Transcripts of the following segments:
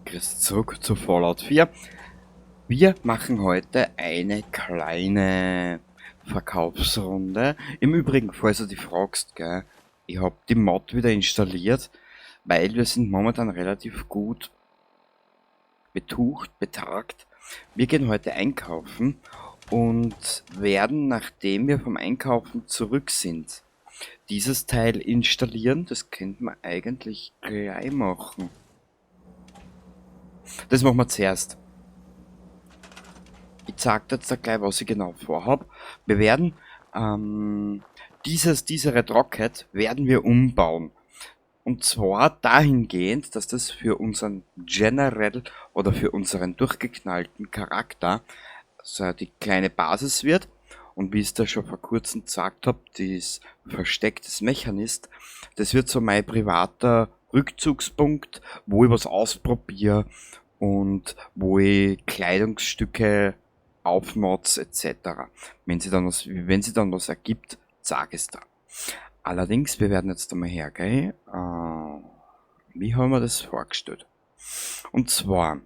Grüß zurück zu Fallout 4. Wir machen heute eine kleine Verkaufsrunde. Im Übrigen, falls du dich fragst, gell, ich habe die Mod wieder installiert, weil wir sind momentan relativ gut betagt. Wir gehen heute einkaufen und werden, nachdem wir vom Einkaufen zurück sind, dieses Teil installieren. Das könnte man eigentlich gleich machen. Das machen wir zuerst. Ich zeige dir jetzt gleich, was ich genau vorhabe. Wir werden diese Red Rocket werden wir umbauen. Und zwar dahingehend, dass das für unseren General oder für unseren durchgeknallten Charakter so die kleine Basis wird. Und wie ich es da schon vor kurzem gesagt habe, das verstecktes Mechanist, das wird so mein privater Rückzugspunkt, wo ich was ausprobiere und wo ich Kleidungsstücke aufmotz etc. Wenn sie dann was ergibt, sag es da. Allerdings, wir werden jetzt einmal hergehen. Wie haben wir das vorgestellt? Und zwar,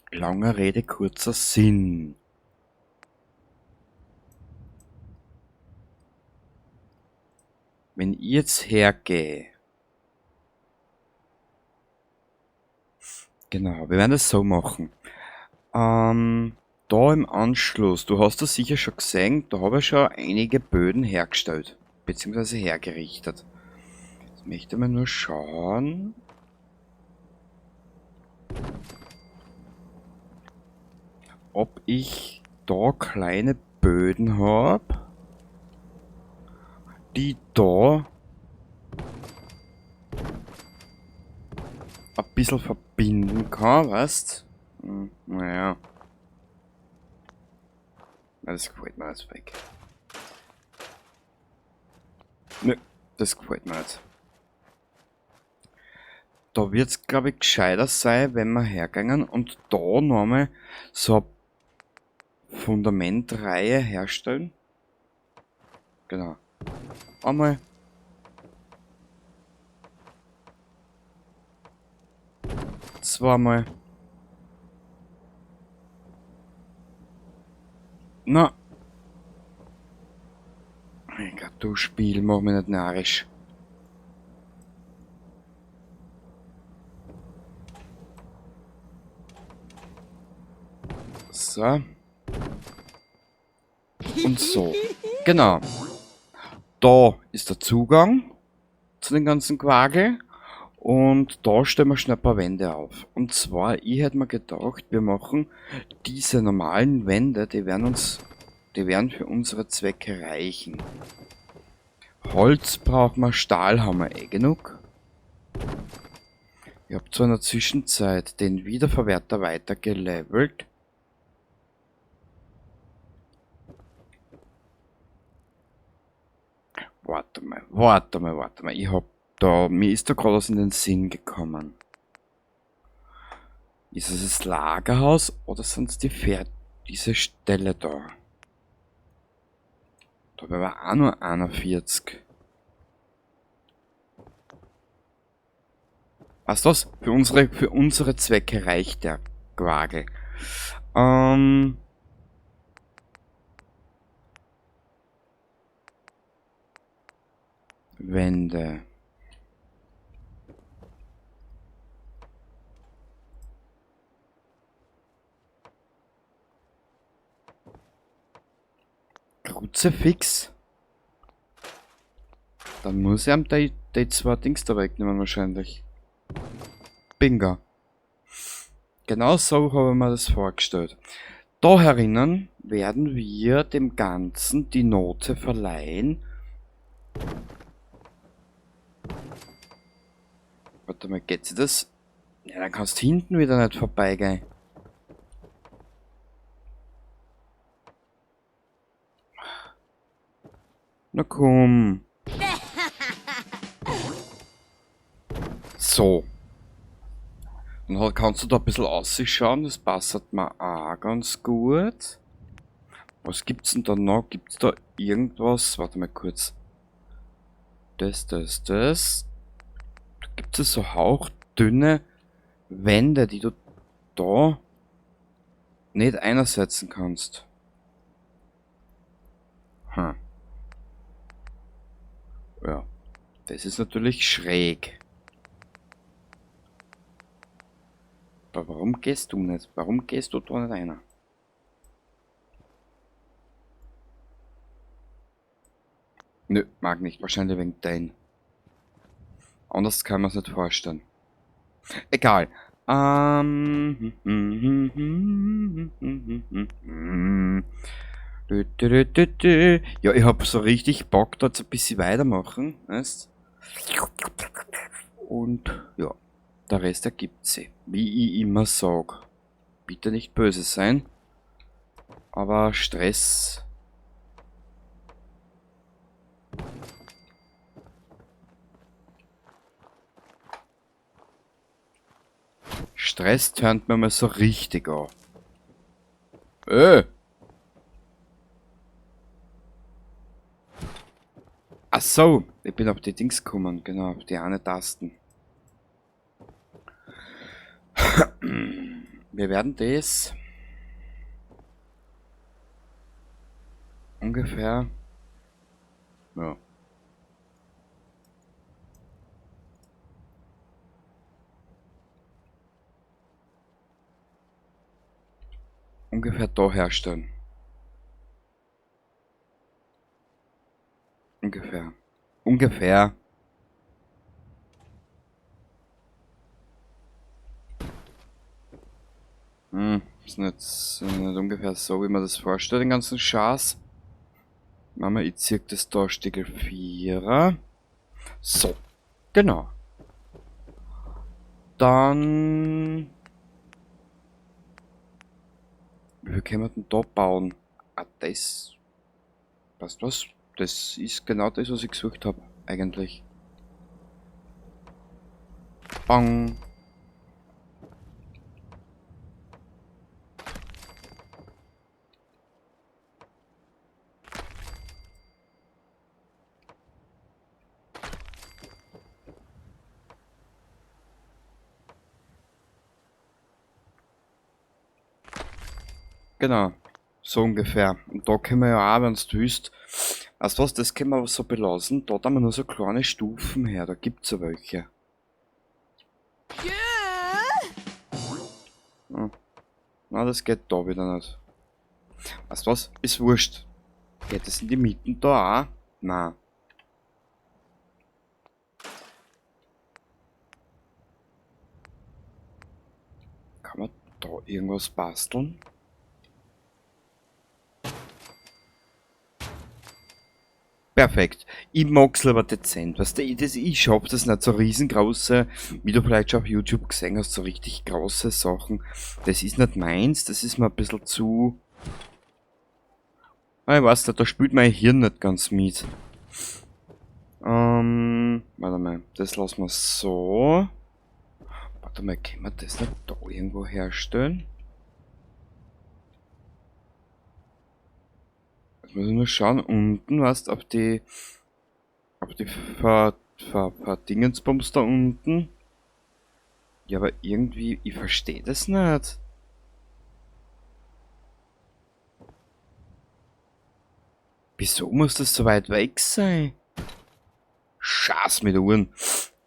lange Rede, kurzer Sinn. Wenn ich jetzt hergehe, genau, wir werden das so machen. Da im Anschluss, du hast das sicher schon gesehen, da habe ich schon einige Böden hergestellt, beziehungsweise hergerichtet. Jetzt möchte man nur schauen. Ob ich da kleine Böden habe, die da ein bisschen verbinden kann, weißt? Naja. Das gefällt mir jetzt weg. Nö, das gefällt mir nicht. Da wird es, glaube ich, gescheiter sein, wenn wir hergehen und da nochmal so eine Fundamentreihe herstellen. Genau. Einmal. Zweimal. Na. Mein Gott, du Spiel, mach mich nicht narrisch. So. Und so. Genau. Da ist der Zugang zu den ganzen Quagel. Und da stellen wir schnell ein paar Wände auf. Und zwar, ich hätte mir gedacht, wir machen diese normalen Wände, die werden für unsere Zwecke reichen. Holz brauchen wir, Stahl haben wir eh genug. Ich habe zwar in der Zwischenzeit den Wiederverwerter weiter gelevelt. Warte mal. Mir ist da gerade was in den Sinn gekommen. Ist es das Lagerhaus oder sind es diese Stelle da? Da wäre aber auch nur 41. Weißt du was? Für unsere Zwecke reicht der Quagel. Wände. Kruzifix. Dann muss ich am die zwei Dings da wegnehmen wahrscheinlich. Bingo. Genau so habe ich mir das vorgestellt. Da herinnen werden wir dem Ganzen die Note verleihen. Warte mal, geht sie das? Ja, dann kannst du hinten wieder nicht vorbeigehen. Na komm. So. Dann kannst du da ein bisschen ausschauen, das passt mir auch ganz gut. Was gibt's denn da noch? Gibt's da irgendwas? Warte mal kurz. Das. Da gibt es so hauchdünne Wände, die du da nicht einsetzen kannst. Hm. Ja, das ist natürlich schräg. Aber warum gehst du nicht? Warum gehst du da nicht rein? Nö, mag nicht. Wahrscheinlich wegen dein. Anders kann man es nicht vorstellen. Egal. Ja, ich hab so richtig Bock, dort ein bisschen weitermachen. Weißt? Und ja, der Rest ergibt sich. Wie ich immer sag. Bitte nicht böse sein. Aber Stress. Stress turnt mir mal so richtig an. Ach so, ich bin auf die Dings gekommen, genau, auf die eine Tasten. Wir werden das ungefähr, ja, ungefähr da herstellen. Ungefähr. Ungefähr. Ist nicht ungefähr so, wie man das vorstellt, den ganzen Schaß. Machen wir, ich zieh das da Stickel 4. So, genau. Dann... Wie viel können wir denn da bauen? Ah, das... Weißt du was? Das ist genau das, was ich gesucht habe, eigentlich. Bang. Genau. So ungefähr. Und da können wir ja auch, wenn du willst, weißt du was, das können wir aber so belassen. Da haben wir nur so kleine Stufen her, da gibt's ja welche. Hm. Na, das geht da wieder nicht. Weißt du was? Ist wurscht. Geht das in die Mitten da auch? Nein. Kann man da irgendwas basteln? Perfekt. Ich mag's lieber dezent. Weißt du, ich schaff das nicht so riesengroße, wie du vielleicht schon auf YouTube gesehen hast, so richtig große Sachen. Das ist nicht meins, das ist mir ein bisschen zu... Ah, ich weiß nicht, da spielt mein Hirn nicht ganz mit. Warte mal, das lassen wir so. Warte mal, können wir das nicht da irgendwo herstellen? Jetzt muss ich nur schauen, unten, weißt du, auf die Verdingensbums da unten. Ja, aber irgendwie, ich verstehe das nicht. Wieso muss das so weit weg sein? Scheiß mit Uhren.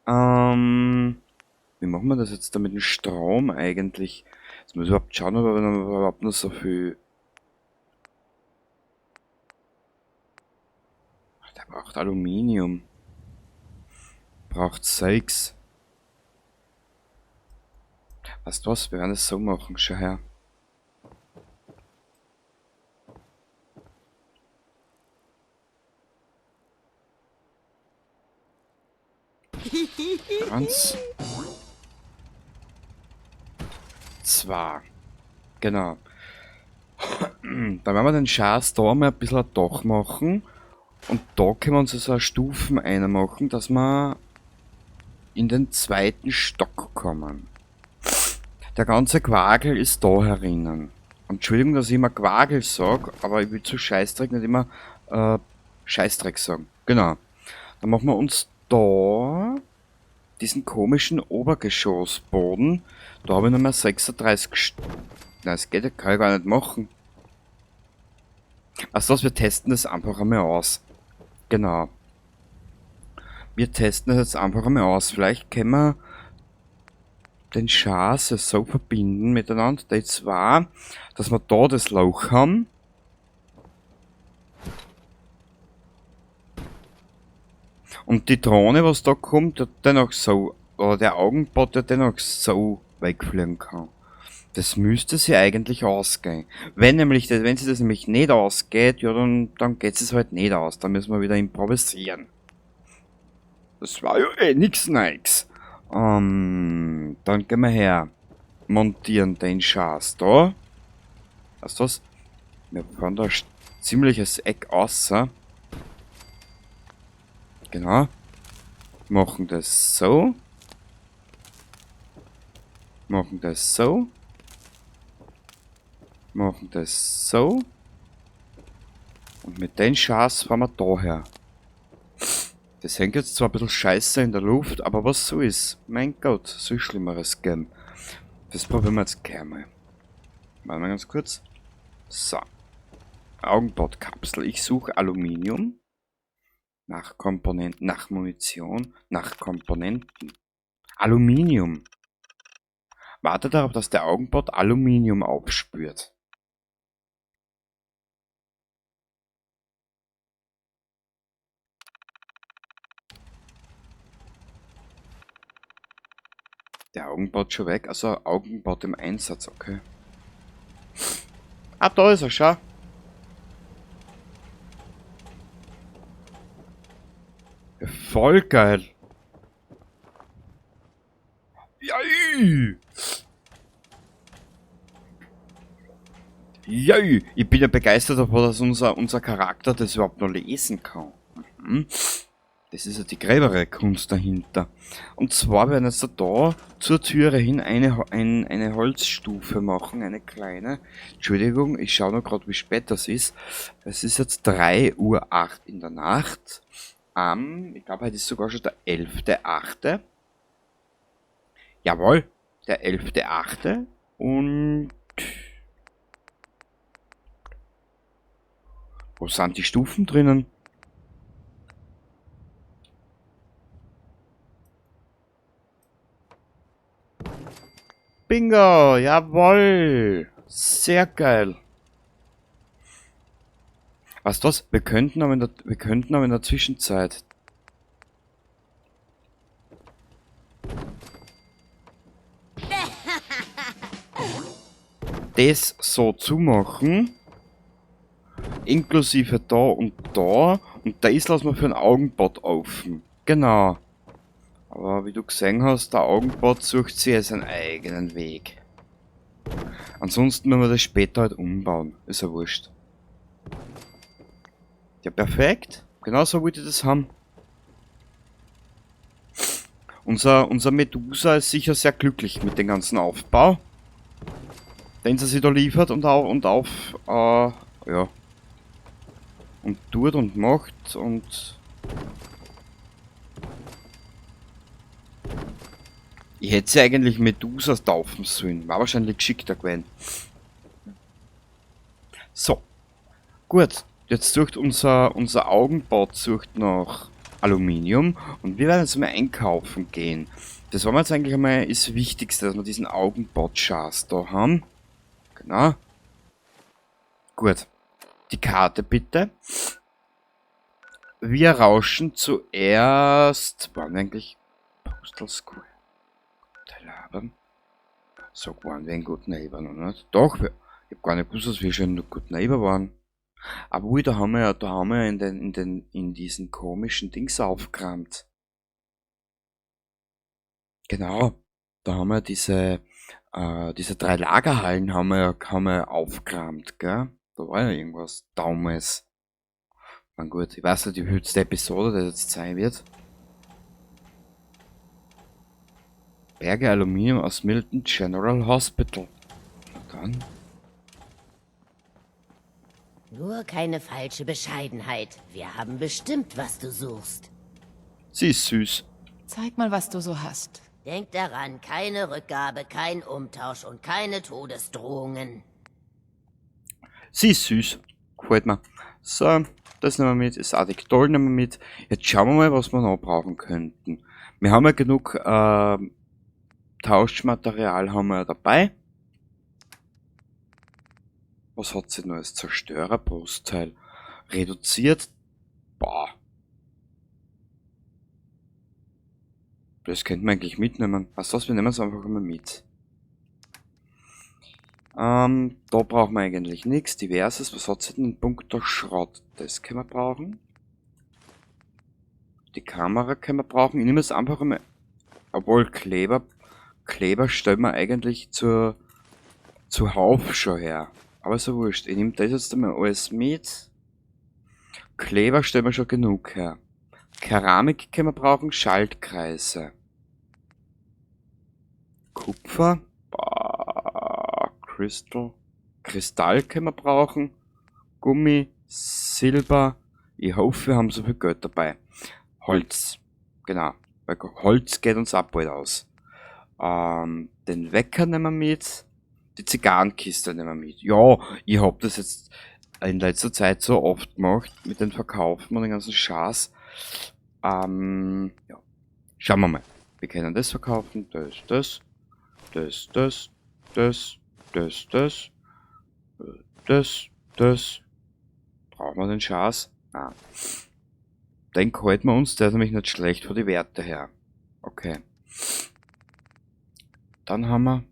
Wie machen wir das jetzt da mit dem Strom eigentlich? Jetzt muss ich überhaupt schauen, ob wir überhaupt noch so viel... Der braucht Aluminium. Braucht 6. Weißt du was? Wir werden es so machen. Schau her. Eins. 2. Genau. Dann werden wir den Schaß da mal ein bisschen ein Dach machen. Und da können wir uns so eine Stufen einmachen, dass wir in den zweiten Stock kommen. Der ganze Quagel ist da herinnen. Entschuldigung, dass ich immer Quagel sag, aber ich will zu Scheißdreck nicht immer Scheißdreck sagen. Genau. Dann machen wir uns da diesen komischen Obergeschossboden. Da habe ich nochmal 36 Nein, das geht, kann ich gar nicht machen. Also wir testen das einfach einmal aus. Genau. Wir testen das jetzt einfach einmal aus. Vielleicht können wir den Chance so verbinden miteinander, die zwei, dass wir da das Loch haben. Und die Drohne, was da kommt, dennoch so, oder der Augenbot, der dennoch so wegfliegen kann. Das müsste sie eigentlich ausgehen. Wenn sie das nämlich nicht ausgeht, ja, dann geht es halt nicht aus. Dann müssen wir wieder improvisieren. Das war ja eh nix Neues. Dann gehen wir her. Montieren den Schaß da. Weißt du was? Wir fahren da ein ziemliches Eck außer. Genau. Machen das so. Machen das so. Machen das so. Und mit den Schaß fahren wir daher. Das hängt jetzt zwar ein bisschen scheiße in der Luft, aber was so ist. Mein Gott, so ist Schlimmeres geben. Das probieren wir jetzt gleich mal. Warte mal ganz kurz. So. Augenbordkapsel. Ich suche Aluminium. Nach Komponenten, nach Munition, nach Komponenten. Aluminium. Warte darauf, dass der Augenbord Aluminium aufspürt. Der Augenbord schon weg, also Augenbord im Einsatz, okay. Ah, da ist er, schau. Ja, voll geil. Jai! Jai! Ich bin ja begeistert davon, dass unser Charakter das überhaupt noch lesen kann. Mhm. Das ist ja die gräbere Kunst dahinter. Und zwar werden jetzt da zur Türe hin eine Holzstufe machen, eine kleine. Entschuldigung, ich schaue noch gerade, wie spät das ist. Es ist jetzt 3:08 Uhr in der Nacht. Ich glaube, heute ist sogar schon der 11.8. Jawohl, der 11.8. Und wo sind die Stufen drinnen? Bingo, jawohl. Sehr geil. Weißt du was? Wir könnten aber in der Zwischenzeit das so zumachen, inklusive da und das lassen wir für den Augenbot offen. Genau. Aber wie du gesehen hast, der Augenbot sucht sich seinen eigenen Weg. Ansonsten müssen wir das später halt umbauen. Ist ja wurscht. Ja, perfekt. Genau so wollte ich das haben. Unser Medusa ist sicher sehr glücklich mit dem ganzen Aufbau, den sie sich da liefert ja, und tut und macht und ich hätte sie eigentlich Medusas taufen sollen. War wahrscheinlich geschickter gewesen. So, gut. Jetzt sucht unser Augenbot sucht nach Aluminium und wir werden jetzt mal einkaufen gehen. Das war mir jetzt eigentlich einmal das Wichtigste, dass wir diesen Augenbot-Chas da haben. Genau. Gut. Die Karte bitte. Wir rauschen zuerst. Waren wir eigentlich Postal School? Labern. So waren wir ein Good Neighbor noch nicht. Doch, ich hab gar nicht gewusst, dass wir schon ein Good Neighbor waren. Aber ui, da haben wir in diesen komischen Dings aufgeräumt. Genau. Da haben wir diese 3 Lagerhallen haben wir aufgeräumt, gell? Da war ja irgendwas damals. Na gut, ich weiß nicht, wie höchste Episode das jetzt sein wird. Berge Aluminium aus Milton General Hospital. Na dann. Nur keine falsche Bescheidenheit. Wir haben bestimmt, was du suchst. Sie ist süß. Zeig mal, was du so hast. Denk daran, keine Rückgabe, kein Umtausch und keine Todesdrohungen. Sie ist süß. Gefällt mir. So, das nehmen wir mit. Das Adikdol nehmen wir mit. Jetzt schauen wir mal, was wir noch brauchen könnten. Wir haben ja genug Tauschmaterial haben wir ja dabei. Was hat sie noch als Zerstörerbrustteil? Reduziert. Boah. Das könnten wir eigentlich mitnehmen. Was das? Wir nehmen es einfach mal mit. Da brauchen wir eigentlich nichts. Diverses. Was hat sie denn? Ein Punkt der Schrott. Das können wir brauchen. Die Kamera können wir brauchen. Ich nehme es einfach mal. Obwohl Kleber stellen wir eigentlich zuhauf schon her. Aber so wurscht. Ich nehme das jetzt einmal alles mit. Kleber stellen wir schon genug her. Keramik können wir brauchen. Schaltkreise. Kupfer. Kristall können wir brauchen. Gummi. Silber. Ich hoffe, wir haben so viel Geld dabei. Holz. Genau. Weil Holz geht uns ab bald aus. Den Wecker nehmen wir mit. Die Zigarrenkiste nehmen wir mit. Ja, ich hab das jetzt in letzter Zeit so oft gemacht mit den Verkaufen und den ganzen Schaß. Ja. Schauen wir mal. Wir können das verkaufen. Das. Brauchen wir den Schaß? Nein. Den halten wir uns, der ist nämlich nicht schlecht von den Werte her. Okay. Dann haben wir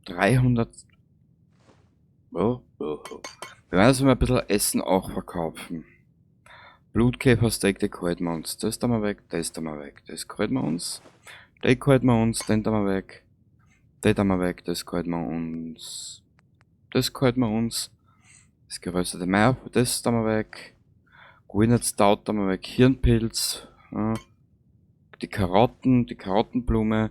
300. Wir werden also mal ein bisschen Essen auch verkaufen. Blutkäfersteak, den halten wir uns. Das da mal weg, das da mal weg. Das halten wir uns. Den halten wir uns, den da mal weg. Den da mal weg, das halten wir uns. Das halten wir uns. Das geröstete Meer, das da mal weg. Grünheitsdaut da mal weg. Hirnpilz. Ja. Die Karottenblume.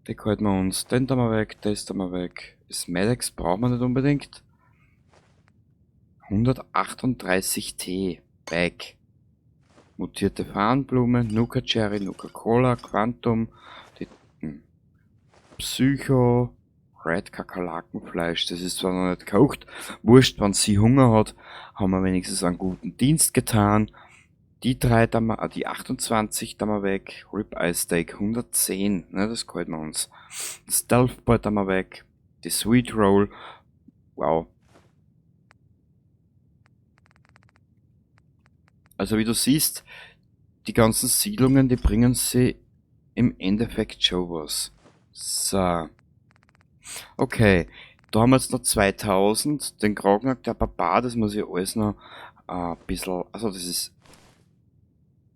Die halten wir uns. Den da mal weg, das da mal weg. Das Medex brauchen wir nicht unbedingt. 138 T. Weg. Mutierte Farnblume, Nuka Cherry, Nuka Cola, Quantum, die Psycho, Red Kakerlakenfleisch, das ist zwar noch nicht gekocht, wurscht, wenn sie Hunger hat, haben wir wenigstens einen guten Dienst getan. Die 3 da mal, die 28 da mal weg, Ribeye Steak 110, ne, das halten wir uns. Das Stealth Boy da mal weg, die Sweet Roll, wow. Also wie du siehst, die ganzen Siedlungen, die bringen sie im Endeffekt schon was. So. Okay, da haben wir jetzt noch 2000. Den Krognack der Barbar, das muss ich alles noch ein bisschen. Also das ist.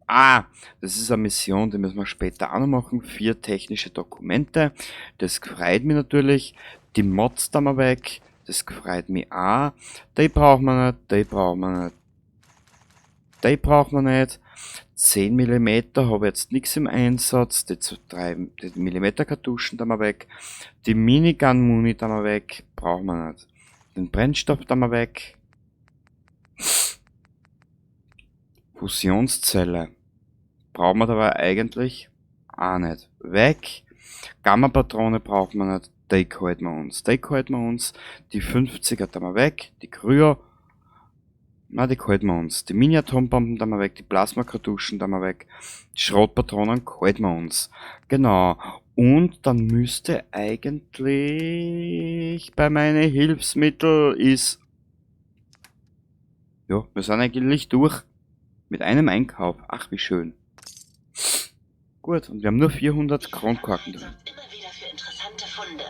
Das ist eine Mission, die müssen wir später auch noch machen. 4 technische Dokumente. Das freut mich natürlich. Die Mods da mal weg. Das freut mich auch. Die brauchen wir nicht, die brauchen wir nicht. Die brauchen wir nicht. 10 mm habe jetzt nichts im Einsatz. Die 3 mm Kartuschen da mal weg. Die Minigun Muni da mal weg. Brauchen wir nicht. Den Brennstoff da mal weg. Fusionszelle. Brauchen wir dabei eigentlich auch nicht. Weg. Gamma-Patrone brauchen wir nicht. Die halten wir uns. Die halten wir uns. Die 50er da mal weg. Die Kryo. Na, die halten wir uns. Die Mini-Atombomben da mal weg. Die Plasmakartuschen da mal weg. Die Schrottpatronen halten wir uns. Genau. Und dann müsste eigentlich bei meinen Hilfsmitteln ist. Ja, wir sind eigentlich durch. Mit einem Einkauf. Ach, wie schön. Gut, und wir haben nur 400 Kronkorken drin. Immer wieder für interessante Funde.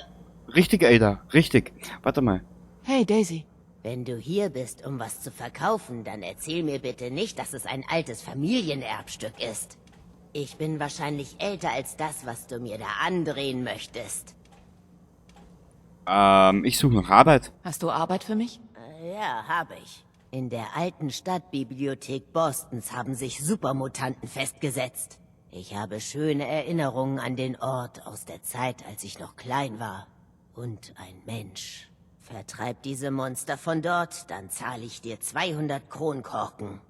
Richtig, Ada, richtig. Warte mal. Hey, Daisy. Wenn du hier bist, um was zu verkaufen, dann erzähl mir bitte nicht, dass es ein altes Familienerbstück ist. Ich bin wahrscheinlich älter als das, was du mir da andrehen möchtest. Ich suche noch Arbeit. Hast du Arbeit für mich? Ja, habe ich. In der alten Stadtbibliothek Bostons haben sich Supermutanten festgesetzt. Ich habe schöne Erinnerungen an den Ort aus der Zeit, als ich noch klein war. Und ein Mensch. Vertreib diese Monster von dort, dann zahle ich dir 200 Kronkorken.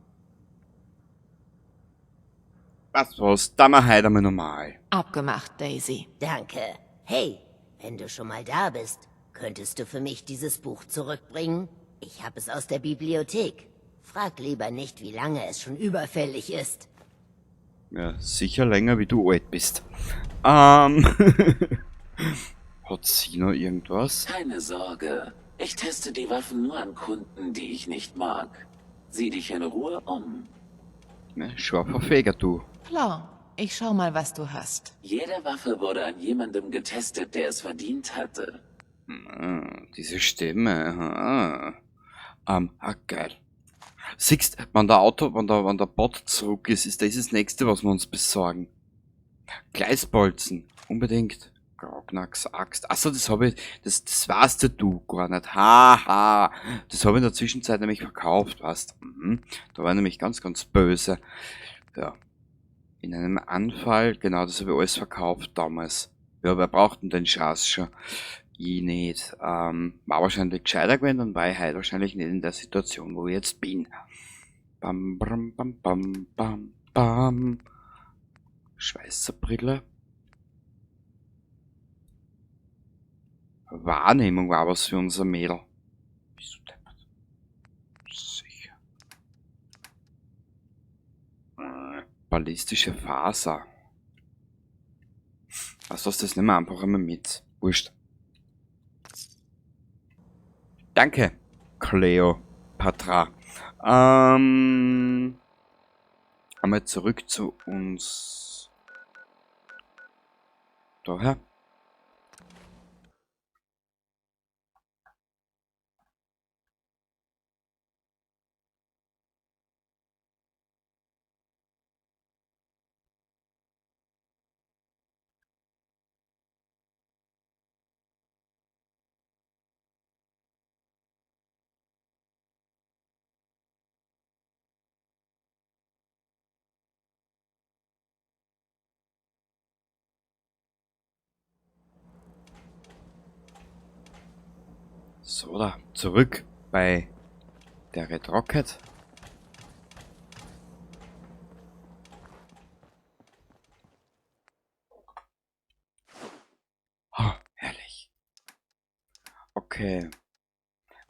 Was was, da mal heute einmal normal. Abgemacht, Daisy. Danke. Hey, wenn du schon mal da bist, könntest du für mich dieses Buch zurückbringen? Ich habe es aus der Bibliothek. Frag lieber nicht, wie lange es schon überfällig ist. Ja, sicher länger, wie du alt bist. Ähm. Hat sie noch irgendwas? Keine Sorge. Ich teste die Waffen nur an Kunden, die ich nicht mag. Sieh dich in Ruhe um. Ne, scharfer Feger, du. Klar, ich schau mal, was du hast. Jede Waffe wurde an jemandem getestet, der es verdient hatte. Diese Stimme. Geil. Siehst, wenn wenn der Bot zurück ist, ist das nächste, was wir uns besorgen. Gleisbolzen. Unbedingt. Grauknacks Axt. Achso, das weißt ja du gar nicht. Haha. Das habe ich in der Zwischenzeit nämlich verkauft, weißt. Da war ich nämlich ganz böse. Ja. In einem Anfall, genau, das habe ich alles verkauft damals. Ja, wer braucht denn den Schatz schon? Ich nicht. War wahrscheinlich gescheiter gewesen und war ich heute wahrscheinlich nicht in der Situation, wo ich jetzt bin. Bam, bam, bam, bam, bam, bam. Schweißerbrille. Wahrnehmung war was für unser Mädel. Bist du deppert? Sicher. Ballistische Faser. Also das nehmen wir einfach immer mit. Wurscht. Danke, Cleopatra. Einmal zurück zu uns. Daher. So, da. Zurück bei der Red Rocket. Oh, herrlich. Okay.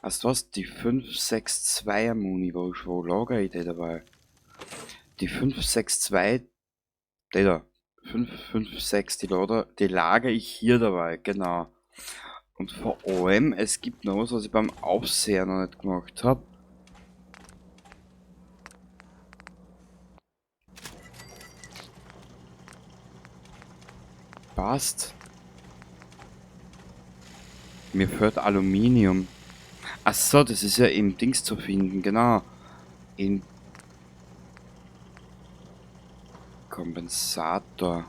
Also du hast die 562er Muni, wo lager ich die dabei? Die 562, die da. 556, die lager ich hier dabei, genau. Und vor allem, es gibt noch was ich beim Aufseher noch nicht gemacht habe. Passt. Mir fehlt Aluminium. Ach so, das ist ja im Dings zu finden, genau. In Kompensator.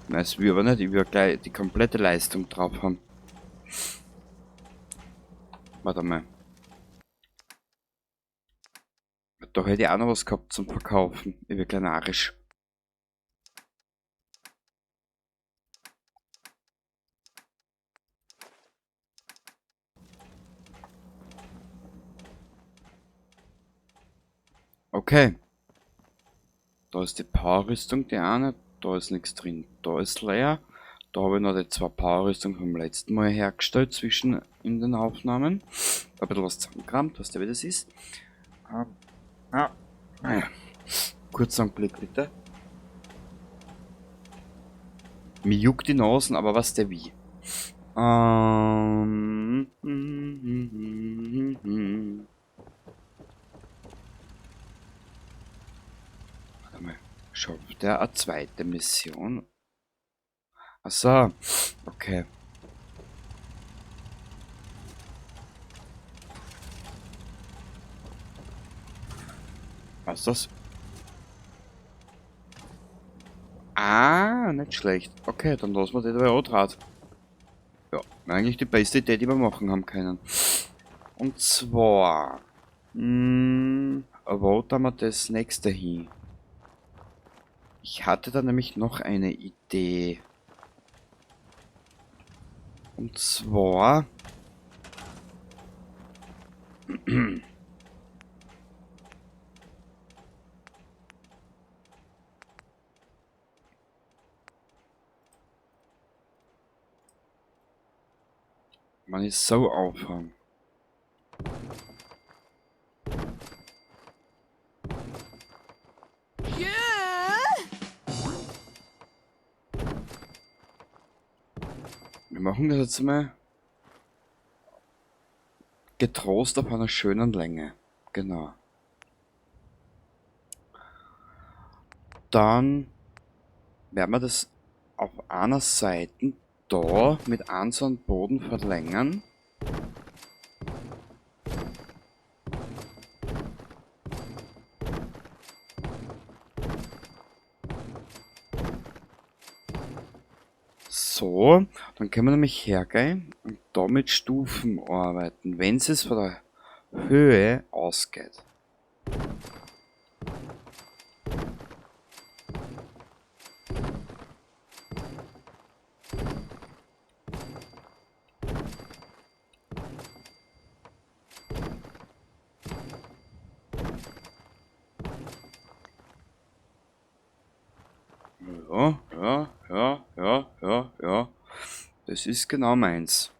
Weiß wir aber nicht, ich will gleich die komplette Leistung drauf haben. Warte mal. Da hätte ich auch noch was gehabt zum Verkaufen. Ich bin gleich narrisch. Okay. Da ist die Powerrüstung, die eine. Da ist nichts drin. Da ist leer. Da habe ich noch die zwei Powerrüstungen vom letzten Mal hergestellt zwischen in den Aufnahmen. Ein bisschen was zusammengekramt, weißt du, wie das ist. Kurzer Anblick bitte. Mir juckt die Nasen, aber was der wie. Warte mal. Schafft der eine zweite Mission? Achso, okay. Was ist das? Ah, nicht schlecht. Okay, dann lassen wir die dabei auch draht. Ja, eigentlich die beste Idee, die wir machen haben können. Und zwar... wo tun wir das nächste hin? Ich hatte da nämlich noch eine Idee. Und zwar... Man ist so aufhören. Wir machen das jetzt mal getrost auf einer schönen Länge. Genau. Dann werden wir das auf einer Seite da mit einem so einem Boden verlängern. So, dann können wir nämlich hergehen und da mit Stufen arbeiten, wenn es von der Höhe ausgeht. Ja. Das ist genau meins.